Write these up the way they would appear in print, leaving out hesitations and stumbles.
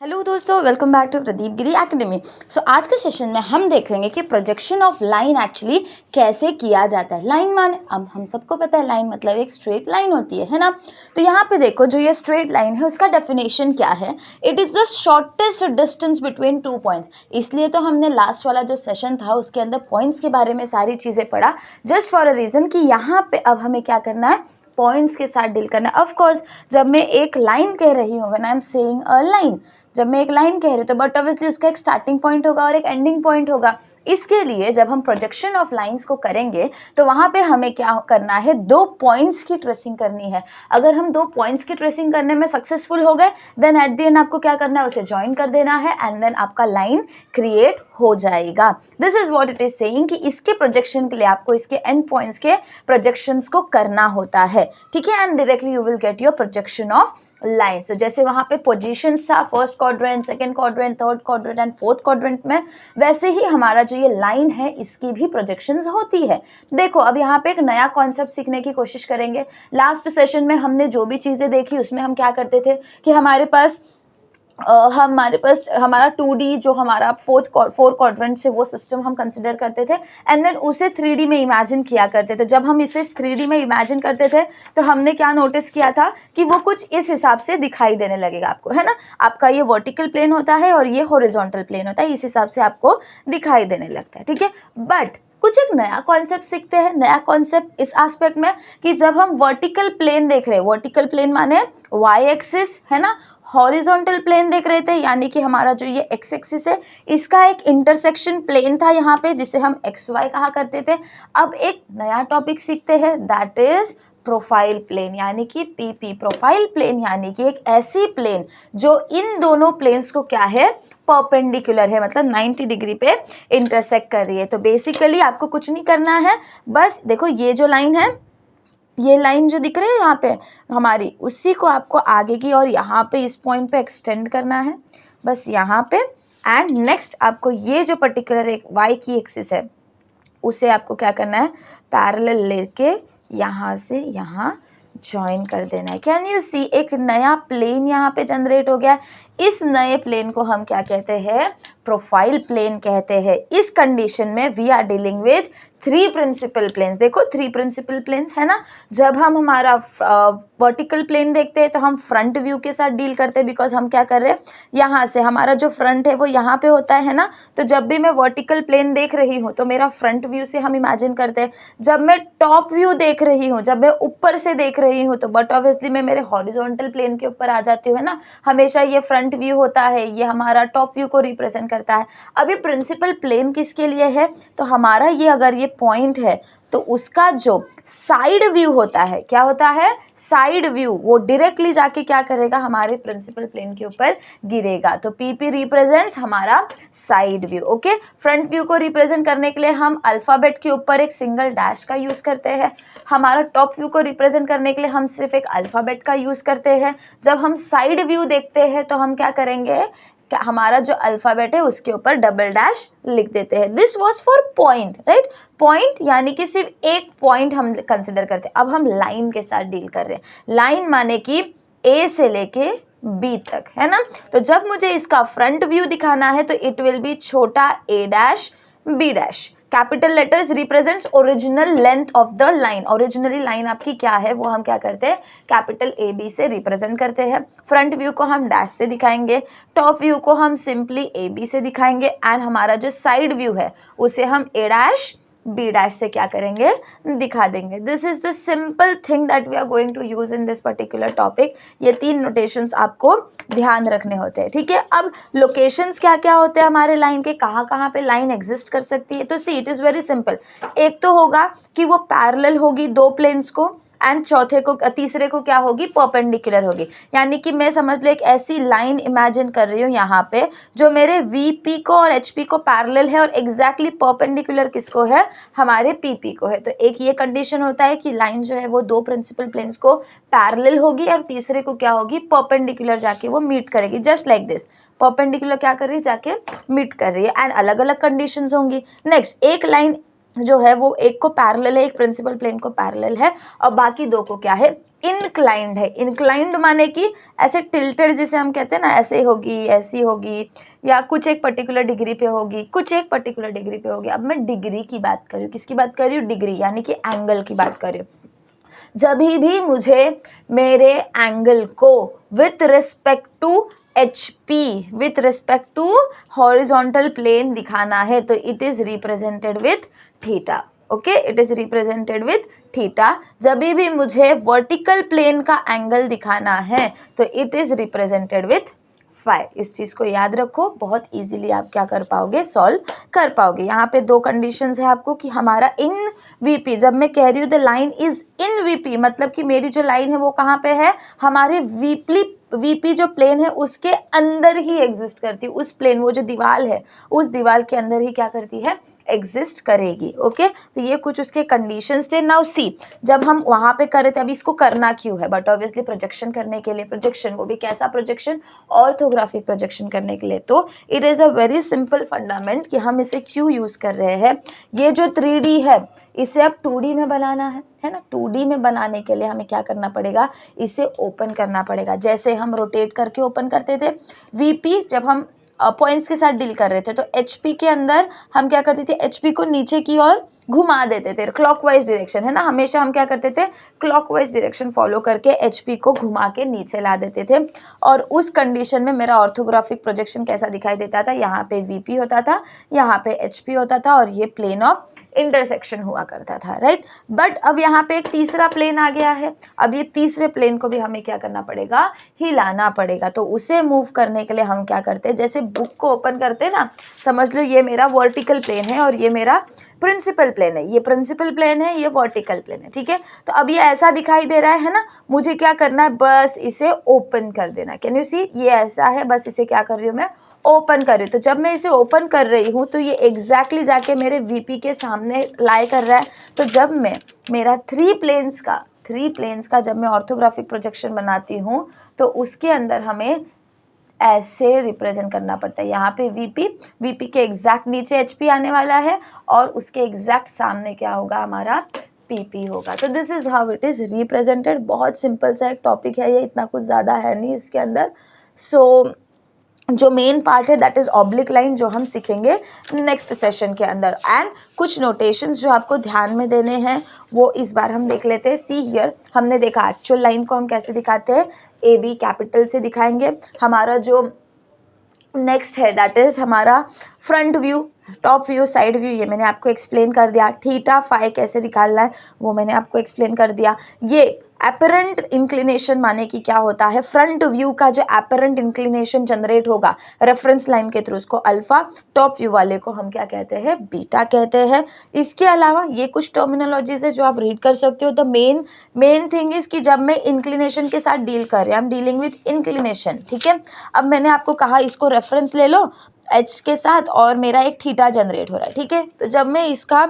Hello दोस्तों, welcome back to Pradeep Giri Academy. आज के सेशन में हम देखेंगे कि प्रोजेक्शन ऑफ लाइन एक्चुअली कैसे किया जाता है। लाइन माने, अब हम सबको पता है लाइन मतलब एक स्ट्रेट लाइन होती है ना। तो यहाँ पे देखो, जो ये स्ट्रेट लाइन है उसका डेफिनेशन क्या है। It is the shortest distance between two points. इसलिए तो हमने लास्ट वाला जो सेशन था उसके अंदर पॉइंट्स के बारे में सारी चीज़ें पढ़ा, जस्ट फॉर अ रीज़न कि यहाँ पे अब हमें क्या करना है, पॉइंट्स के साथ डील करना है। ऑफ कोर्स जब मैं एक लाइन कह रही हूँ, when I am saying a line, जब मैं एक लाइन कह रही हूँ तो बट ऑब्वियसली उसका एक स्टार्टिंग पॉइंट होगा और एक एंडिंग पॉइंट होगा। इसके लिए जब हम प्रोजेक्शन ऑफ लाइंस को करेंगे तो वहाँ पे हमें क्या करना है, दो पॉइंट्स की ट्रेसिंग करनी है। अगर हम दो पॉइंट्स की ट्रेसिंग करने में सक्सेसफुल हो गए, देन एट द एंड आपको क्या करना है, उसे ज्वाइन कर देना है एंड देन आपका लाइन क्रिएट हो जाएगा। This is what it is saying कि इसके प्रोजेक्शन के लिए आपको इसके एंड पॉइंट्स के प्रोजेक्शंस को करना होता है, ठीक है। And directly you will get your projection of line. तो जैसे वहाँ पे पोजीशंस था, first quadrant, second quadrant, third quadrant and fourth quadrant में, वैसे ही हमारा जो ये लाइन है इसकी भी प्रोजेक्शंस होती है। देखो, अब यहाँ पे एक नया कॉन्सेप्ट सीखने की कोशिश करेंगे। लास्ट सेशन में हमने जो भी चीज़ें देखी उसमें हम क्या करते थे कि हमारे पास हमारा 2D जो हमारा फोर क्वाड्रेंट से वो सिस्टम हम कंसिडर करते थे एंड देन उसे 3D में इमेजिन किया करते थे। जब हम इसे 3D में इमेजिन करते थे तो हमने क्या नोटिस किया था कि वो कुछ इस हिसाब से दिखाई देने लगेगा आपको, है ना। आपका ये वर्टिकल प्लेन होता है और ये हॉरिजॉन्टल प्लेन होता है, इस हिसाब से आपको दिखाई देने लगता है, ठीक है। बट कुछ एक नया कॉन्सेप्ट सीखते हैं। नया कॉन्सेप्ट इस एस्पेक्ट में कि जब हम वर्टिकल प्लेन देख रहे हैं, वर्टिकल प्लेन माने वाई एक्सिस, है ना, हॉरिजॉन्टल प्लेन देख रहे थे, यानी कि हमारा जो ये एक्स एक्सिस है इसका एक इंटरसेक्शन प्लेन था यहाँ पे, जिसे हम एक्स वाई कहा करते थे। अब एक नया टॉपिक सीखते हैं, दैट इज प्रोफाइल प्लेन, यानी कि पीपी। प्रोफाइल प्लेन यानी कि एक ऐसी प्लेन जो इन दोनों प्लेन्स को क्या है, परपेंडिकुलर है, मतलब 90 डिग्री पे इंटरसेक्ट कर रही है। तो बेसिकली आपको कुछ नहीं करना है, बस देखो ये जो लाइन है, ये लाइन जो दिख रही है यहाँ पे हमारी, उसी को आपको आगे की और यहाँ पे इस पॉइंट पे एक्सटेंड करना है, बस यहाँ पे। एंड नेक्स्ट आपको ये जो पर्टिकुलर एक वाई की एक्सिस है उसे आपको क्या करना है, पैरेलल लेके यहाँ से यहाँ ज्वाइन कर देना है। कैन यू सी, एक नया प्लेन यहाँ पे जनरेट हो गया। इस नए प्लेन को हम क्या कहते हैं, प्रोफाइल प्लेन कहते हैं। इस कंडीशन में we are dealing with 3 principal planes. देखो 3 प्रिंसिपल प्लेन्स है ना। जब हम हमारा वर्टिकल प्लेन देखते हैं तो हम फ्रंट व्यू के साथ डील करते हैं, बिकॉज हम क्या कर रहे हैं, यहाँ से हमारा जो फ्रंट है वो यहाँ पे होता है ना। तो जब भी मैं वर्टिकल प्लेन देख रही हूँ तो मेरा फ्रंट व्यू से हम इमेजिन करते हैं। जब मैं टॉप व्यू देख रही हूँ, जब मैं ऊपर से देख रही हूँ, तो बट ऑब्वियसली मैं मेरे हॉरिजॉन्टल प्लेन के ऊपर आ जाती हूँ, है ना। हमेशा ये फ्रंट व्यू होता है, ये हमारा टॉप व्यू को रिप्रेजेंट करता है। अभी प्रिंसिपल प्लेन किसके लिए है, तो हमारा ये अगर ये पॉइंट है तो उसका जो साइड व्यू होता है, क्या होता है, साइड व्यू, वो डायरेक्टली जाके क्या करेगा, हमारे प्रिंसिपल प्लेन के ऊपर गिरेगा। तो पीपी रिप्रेजेंट्स हमारा side view, okay. Front view को रिप्रेजेंट करने के लिए हम अल्फाबेट के ऊपर एक सिंगल डैश का यूज करते हैं। हमारा टॉप व्यू को रिप्रेजेंट करने के लिए हम सिर्फ एक अल्फाबेट का यूज करते हैं। जब हम साइड व्यू देखते हैं तो हम क्या करेंगे, हमारा जो अल्फाबेट है उसके ऊपर डबल डैश लिख देते हैं। This was for point, right. Point यानी कि सिर्फ एक पॉइंट हम कंसिडर करते हैं। अब हम लाइन के साथ डील कर रहे हैं। लाइन माने कि ए से लेके बी तक, है ना। तो जब मुझे इसका फ्रंट व्यू दिखाना है तो इट विल बी छोटा A dash B dash. Capital letters represents original length of the line. Originally line आपकी क्या है वो हम क्या करते हैं, कैपिटल ए बी से रिप्रेजेंट करते हैं। फ्रंट व्यू को हम डैश से दिखाएंगे, टॉप व्यू को हम सिंपली ए बी से दिखाएंगे एंड हमारा जो साइड व्यू है उसे हम ए डैश बी डैश से क्या करेंगे, दिखा देंगे। This is the simple thing that we are going to use in this particular topic. ये 3 नोटेशंस आपको ध्यान रखने होते हैं, ठीक है। अब लोकेशंस क्या क्या होते हैं हमारे लाइन के, कहाँ कहाँ पे लाइन एग्जिस्ट कर सकती है, तो see it is very simple. एक तो होगा कि वो पैरेलल होगी दो प्लेन्स को, एंड तीसरे को क्या होगी, परपेंडिकुलर होगी। यानी कि मैं समझ लो एक ऐसी लाइन इमेजिन कर रही हूँ यहाँ पे जो मेरे वीपी को और एचपी को पैरेलल है और एग्जैक्टली परपेंडिकुलर किसको है, हमारे पीपी को है। तो एक ये कंडीशन होता है कि लाइन जो है वो दो प्रिंसिपल प्लेन्स को पैरेलल होगी और तीसरे को क्या होगी, परपेंडिकुलर जाके वो मीट करेगी, जस्ट लाइक दिस। परपेंडिकुलर क्या कर रही है, जाके मीट कर रही है, एंड अलग अलग कंडीशंस होंगी। नेक्स्ट, एक लाइन जो है वो एक को पैरेलल है, एक प्रिंसिपल प्लेन को पैरेलल है, और बाकी दो को क्या है, इंक्लाइंड है। इंक्लाइंड माने कि ऐसे टिल्टेड, जिसे हम कहते हैं ना, ऐसे होगी, ऐसी होगी, या कुछ एक पर्टिकुलर डिग्री पे होगी, कुछ एक पर्टिकुलर डिग्री पे होगी। अब मैं डिग्री की बात कर रही हूँ, किसकी बात कर रही हूँ, डिग्री यानी कि एंगल की बात कर रही हूँ। जब भी मुझे मेरे एंगल को with respect to with respect to horizontal plane दिखाना है, तो it is represented with theta. Okay, it is represented with theta. जब भी मुझे वर्टिकल प्लेन का एंगल दिखाना है, तो it is represented with phi. इस चीज़ को याद रखो, बहुत इजीली आप क्या कर पाओगे, सॉल्व कर पाओगे। यहाँ पे दो कंडीशंस है आपको कि हमारा इन वीपी, जब मैं कह रही हूँ the line is in VP, मतलब कि मेरी जो लाइन है वो कहाँ पे है, हमारे वीपी जो प्लेन है उसके अंदर ही एग्जिस्ट करती है। उस प्लेन, वो जो दीवार है, उस दीवार के अंदर ही क्या करती है, एग्जिस्ट करेगी। ओके, तो ये कुछ उसके कंडीशंस थे। नाउ सी, जब हम वहाँ पे कर रहे थे, अभी इसको करना क्यों है, बट ऑब्वियसली प्रोजेक्शन करने के लिए, प्रोजेक्शन वो भी कैसा प्रोजेक्शन, ऑर्थोग्राफिक प्रोजेक्शन करने के लिए। तो it is a very simple fundament कि हम इसे क्यों यूज़ कर रहे हैं। ये जो 3D है, इसे अब 2D में बनाना है ना। 2D में बनाने के लिए हमें क्या करना पड़ेगा, इसे ओपन करना पड़ेगा। जैसे हम रोटेट करके ओपन करते थे वीपी, जब हम पॉइंट्स के साथ डील कर रहे थे, तो एचपी के अंदर हम क्या करते थे, एचपी को नीचे की ओर घुमा देते थे, क्लॉकवाइज डायरेक्शन है ना, हमेशा हम क्या करते थे, क्लॉकवाइज डायरेक्शन फॉलो करके एचपी को घुमा के नीचे ला देते थे। और उस कंडीशन में मेरा ऑर्थोग्राफिक प्रोजेक्शन कैसा दिखाई देता था, यहाँ पे वीपी होता था, यहाँ पे एचपी होता था, और ये प्लेन ऑफ इंटरसेक्शन हुआ करता था, राइट। बट अब यहाँ पे एक तीसरा प्लेन आ गया है। अब ये तीसरे प्लेन को भी हमें क्या करना पड़ेगा, हिलाना पड़ेगा। तो उसे मूव करने के लिए हम क्या करते हैं, जैसे बुक को ओपन करते हैं ना, समझ लो ये मेरा वर्टिकल प्लेन है और ये मेरा प्रिंसिपल प्लेन है, ये प्रिंसिपल प्लेन है, ये वर्टिकल प्लेन है, ठीक है। तो अब ये ऐसा दिखाई दे रहा है ना, मुझे क्या करना है, बस इसे ओपन कर देना। कैन यू सी, ये ऐसा है, बस इसे क्या कर रही हूँ मैं, ओपन कर रही हूँ। तो जब मैं इसे ओपन कर रही हूँ, तो ये एग्जैक्टली जाके मेरे वीपी के सामने लाई कर रहा है। तो जब मैं मेरा थ्री प्लेन्स का जब मैं ऑर्थोग्राफिक प्रोजेक्शन बनाती हूँ, तो उसके अंदर हमें ऐसे रिप्रेजेंट करना पड़ता है। यहाँ पे वीपी के एग्जैक्ट नीचे एचपी आने वाला है, और उसके एग्जैक्ट सामने क्या होगा, हमारा पीपी होगा। तो this is how it is represented. बहुत सिंपल सा एक टॉपिक है ये, इतना कुछ ज़्यादा है नहीं इसके अंदर। सो जो मेन पार्ट है दैट इज ऑब्लिक लाइन, जो हम सीखेंगे नेक्स्ट सेशन के अंदर। एंड कुछ नोटेशंस जो आपको ध्यान में देने हैं वो इस बार हम देख लेते हैं। सी हियर, हमने देखा एक्चुअल लाइन को हम कैसे दिखाते हैं, ए बी कैपिटल से दिखाएंगे। हमारा जो नेक्स्ट है दैट इज हमारा front view, top view, side view, ये मैंने आपको एक्सप्लेन कर दिया। थीटा फाई कैसे निकालना है वो मैंने आपको एक्सप्लेन कर दिया। ये एपरेंट इंक्लिनेशन माने कि क्या होता है, फ्रंट व्यू का जो एपरेंट इंक्लिनेशन जनरेट होगा रेफरेंस लाइन के थ्रू, उसको अल्फा, टॉप व्यू वाले को हम क्या कहते हैं, बीटा कहते हैं। इसके अलावा ये कुछ टर्मिनोलॉजीज है जो आप रीड कर सकते हो। द मेन थिंग इज कि जब मैं इंक्लिनेशन के साथ डील कर रही हूँ, I am dealing with inclination, ठीक है। अब मैंने आपको कहा इसको रेफरेंस ले लो एच के साथ, और मेरा एक थीटा जनरेट हो रहा है, ठीक है। तो जब मैं इसका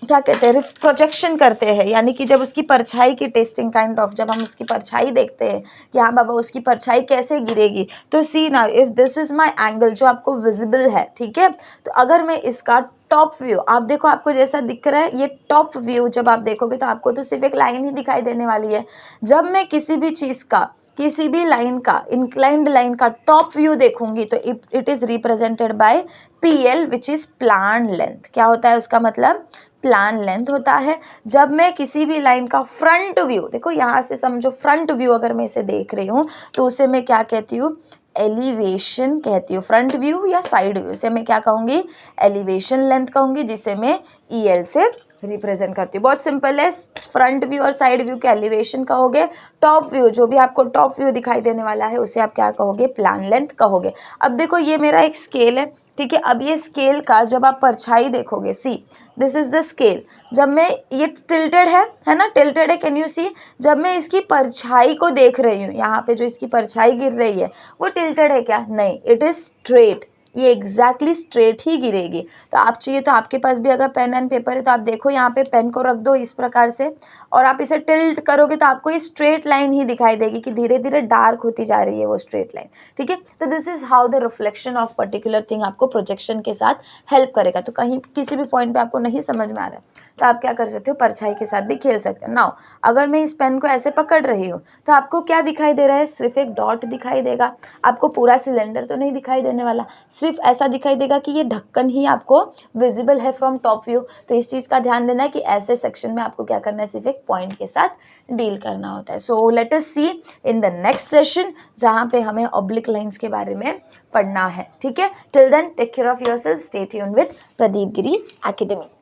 क्या कहते हैं, प्रोजेक्शन करते हैं, यानी कि जब उसकी परछाई की टेस्टिंग काइंड ऑफ, जब हम उसकी परछाई देखते हैं कि हाँ बाबा उसकी परछाई कैसे गिरेगी, तो सी ना, if this is my angle जो आपको विजिबल है, ठीक है। तो अगर मैं इसका टॉप व्यू, आप देखो आपको जैसा दिख रहा है, ये टॉप व्यू जब आप देखोगे तो आपको तो सिर्फ एक लाइन ही दिखाई देने वाली है। जब मैं किसी भी चीज़ का, किसी भी लाइन का, इंक्लाइंड लाइन का टॉप व्यू देखूंगी, तो it is represented by PL which is plan length. क्या होता है उसका मतलब, प्लान लेंथ होता है। जब मैं किसी भी लाइन का फ्रंट व्यू, देखो यहाँ से समझो फ्रंट व्यू अगर मैं इसे देख रही हूँ, तो उसे मैं क्या कहती हूँ, एलिवेशन कहती हूँ। फ्रंट व्यू या साइड व्यू से मैं क्या कहूँगी, एलिवेशन लेंथ कहूँगी, जिसे मैं EL से रिप्रेजेंट करती हूँ। बहुत सिंपल है, फ्रंट व्यू और साइड व्यू के एलिवेशन कहोगे, टॉप व्यू जो भी आपको टॉप व्यू दिखाई देने वाला है उसे आप क्या कहोगे, प्लान लेंथ कहोगे। अब देखो ये मेरा एक स्केल है, ठीक है। अब ये स्केल का जब आप परछाई देखोगे, see this is the scale, जब मैं, ये टिल्टेड है ना, टिल्टेड है, कैन यू सी। जब मैं इसकी परछाई को देख रही हूँ, यहाँ पे जो इसकी परछाई गिर रही है वो टिल्टेड है क्या, नहीं, इट इज स्ट्रेट, ये एग्जैक्टली स्ट्रेट ही गिरेगी। तो आप चाहिए तो आपके पास भी अगर पेन एंड पेपर है तो आप देखो यहाँ पे पेन को रख दो इस प्रकार से, और आप इसे टिल्ट करोगे तो आपको ये स्ट्रेट लाइन ही दिखाई देगी कि धीरे धीरे डार्क होती जा रही है वो स्ट्रेट लाइन। ठीक है, तो this is how the reflection of particular thing आपको प्रोजेक्शन के साथ हेल्प करेगा। तो कहीं किसी भी पॉइंट पे आपको नहीं समझ में आ रहा है तो आप क्या कर सकते हो, परछाई के साथ भी खेल सकते हो। नाउ अगर मैं इस पेन को ऐसे पकड़ रही हूँ तो आपको क्या दिखाई दे रहा है, सिर्फ एक डॉट दिखाई देगा, आपको पूरा सिलेंडर तो नहीं दिखाई देने वाला, सिर्फ ऐसा दिखाई देगा कि ये ढक्कन ही आपको विजिबल है फ्रॉम टॉप व्यू। तो इस चीज़ का ध्यान देना है कि ऐसे सेक्शन में आपको क्या करना है, सिर्फ एक पॉइंट के साथ डील करना होता है। So let us see in the next session जहाँ पे हमें ऑब्लिक लाइंस के बारे में पढ़ना है। ठीक है, till then take care of yourself, stay tuned with Pradeep Giri academy.